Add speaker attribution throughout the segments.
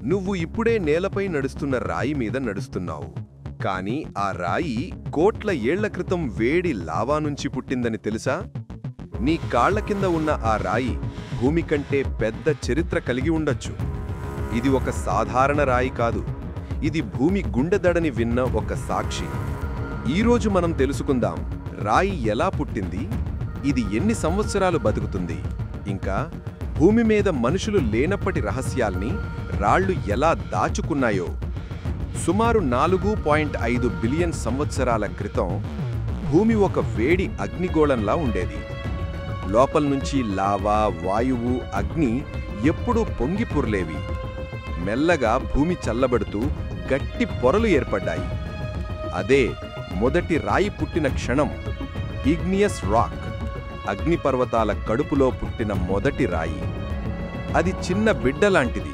Speaker 1: నువ్వు ఇప్పుడే నేలపై నడుస్తున్న రాయి మీద నడుస్తున్నావు. కాని ఆ రాయి కోట్ల ఏళ్ల క్రితం వేడి లావా నుంచి పుట్టిందని తెలుసా? నీ కాళ్ల కింద ఉన్న ఆ రాయి భూమి కంటే పెద్ద చరిత్ర కలిగి ఉండొచ్చు. ఇది ఒక సాధారణ రాయి కాదు, ఇది భూమి గుండెదడని విన్న ఒక సాక్షి. ఈరోజు మనం తెలుసుకుందాం, రాయి ఎలా పుట్టింది, ఇది ఎన్ని సంవత్సరాలు బతుకుతుంది, ఇంకా భూమి మీద మనుషులు లేనప్పటి రహస్యాల్ని రాళ్లు ఎలా దాచుకున్నాయో. సుమారు 4.5 బిలియన్ సంవత్సరాల క్రితం భూమి ఒక వేడి అగ్నిగోళంలా ఉండేది. లోపల్నుంచి లావా, వాయువు, అగ్ని ఎప్పుడూ పొంగి పొర్లేవి. మెల్లగా భూమి చల్లబడుతూ గట్టి పొరలు ఏర్పడ్డాయి. అదే మొదటి రాయి పుట్టిన క్షణం. ఇగ్నియస్ రాక్, అగ్నిపర్వతాల కడుపులో పుట్టిన మొదటి రాయి. అది చిన్న బిడ్డలాంటిది.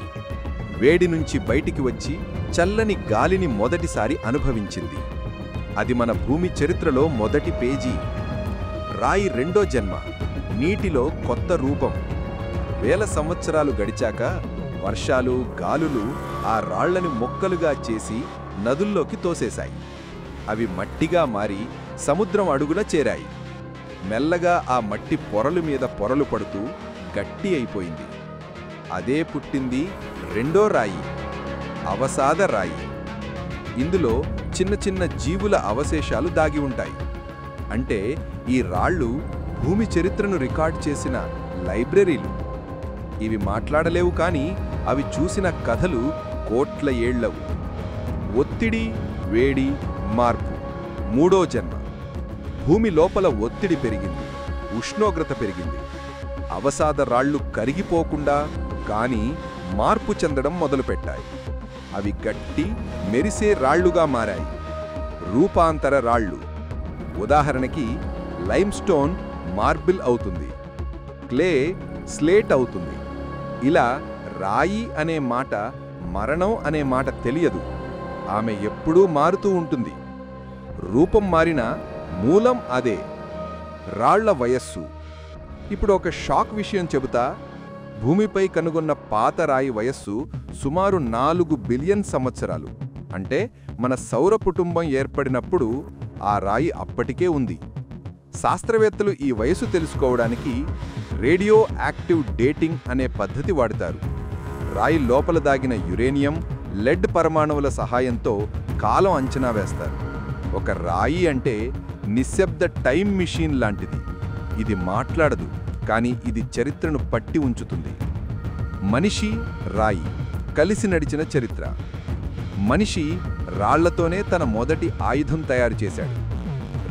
Speaker 1: వేడి నుంచి బయటికి వచ్చి చల్లని గాలిని మొదటిసారి అనుభవించింది. అది మన భూమి చరిత్రలో మొదటి పేజీ. రాయి రెండో జన్మ, నీటిలో కొత్త రూపం. వేల సంవత్సరాలు గడిచాక వర్షాలు, గాలులు ఆ రాళ్లని మొక్కలుగా చేసి నదుల్లోకి తోసేశాయి. అవి మట్టిగా మారి సముద్రం అడుగున చేరాయి. మెల్లగా ఆ మట్టి పొరలు మీద పొరలు పడుతూ గట్టి అయిపోయింది. అదే పుట్టింది రెండో రాయి, అవసాద రాయి. ఇందులో చిన్న చిన్న జీవుల అవశేషాలు దాగి ఉంటాయి. అంటే ఈ రాళ్ళు భూమి చరిత్రను రికార్డ్ చేసిన లైబ్రరీలు. ఇవి మాట్లాడలేవు, కానీ అవి చూసిన కథలు కోట్ల ఏళ్లవు. ఒత్తిడి, వేడి, మార్పు. మూడో జన్మ. భూమి లోపల ఒత్తిడి పెరిగింది, ఉష్ణోగ్రత పెరిగింది. అవసాద రాళ్లు కరిగిపోకుండా కానీ మార్పు చెందడం మొదలుపెట్టాయి. అవి గట్టి, మెరిసే రాళ్లుగా మారాయి. రూపాంతర రాళ్ళు. ఉదాహరణకి లైమ్స్టోన్ మార్బిల్ అవుతుంది, క్లే స్లేట్ అవుతుంది. ఇలా రాయి అనే మాట, మరణం అనే మాట తెలియదు. ఆమె ఎప్పుడూ మారుతూ ఉంటుంది. రూపం మారినా మూలం అదే. రాళ్ల వయస్సు. ఇప్పుడు ఒక షాక్ విషయం చెబుతా. భూమిపై కనుగొన్న పాత రాయి వయస్సు సుమారు 4 బిలియన్ సంవత్సరాలు. అంటే మన సౌర కుటుంబం ఏర్పడినప్పుడు ఆ రాయి అప్పటికే ఉంది. శాస్త్రవేత్తలు ఈ వయసు తెలుసుకోవడానికి రేడియో యాక్టివ్ డేటింగ్ అనే పద్ధతి వాడతారు. రాయి లోపల దాగిన యురేనియం, లెడ్ పరమాణువుల సహాయంతో కాలం అంచనా వేస్తారు. ఒక రాయి అంటే నిశ్శబ్ద టైం మిషన్ లాంటిది. ఇది మాట్లాడదు, కానీ ఇది చరిత్రను పట్టి ఉంచుతుంది. మనిషి, రాయి కలిసి నడిచిన చరిత్ర. మనిషి రాళ్లతోనే తన మొదటి ఆయుధం తయారు చేశాడు.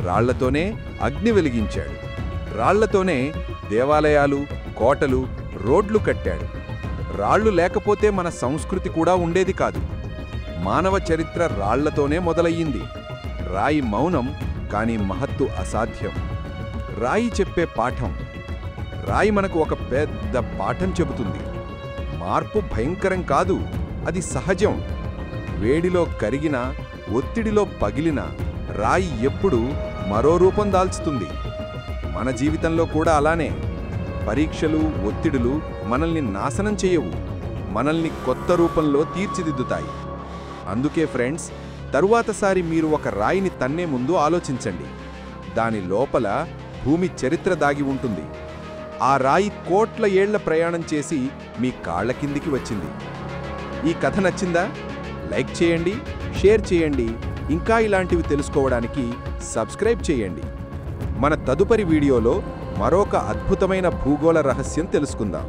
Speaker 1: రాళ్లతోనే అగ్ని వెలిగించాడు. రాళ్లతోనే దేవాలయాలు, కోటలు, రోడ్లు కట్టాడు. రాళ్లు లేకపోతే మన సంస్కృతి కూడా ఉండేది కాదు. మానవ చరిత్ర రాళ్లతోనే మొదలయ్యింది. రాయి మౌనం, కానీ మహత్తు అసాధ్యం. రాయి చెప్పే పాఠం. రాయి మనకు ఒక పెద్ద పాఠం చెబుతుంది. మార్పు భయంకరం కాదు, అది సహజం. వేడిలో కరిగినా, ఒత్తిడిలో పగిలినా రాయి ఎప్పుడూ మరో రూపం దాల్చుతుంది. మన జీవితంలో కూడా అలానే. పరీక్షలు, ఒత్తిడులు మనల్ని నాశనం చేయవు, మనల్ని కొత్త రూపంలో తీర్చిదిద్దుతాయి. అందుకే ఫ్రెండ్స్, తరువాతసారి మీరు ఒక రాయిని తన్నే ముందు ఆలోచించండి. దాని లోపల భూమి చరిత్ర దాగి ఉంటుంది. ఆ రాయి కోట్ల ఏళ్ల ప్రయాణం చేసి మీ కాళ్ల కిందికి వచ్చింది. ఈ కథ నచ్చిందా? లైక్ చేయండి, షేర్ చేయండి. ఇంకా ఇలాంటివి తెలుసుకోవడానికి సబ్స్క్రైబ్ చేయండి. మన తదుపరి వీడియోలో మరొక అద్భుతమైన భూగోళ రహస్యం తెలుసుకుందాం.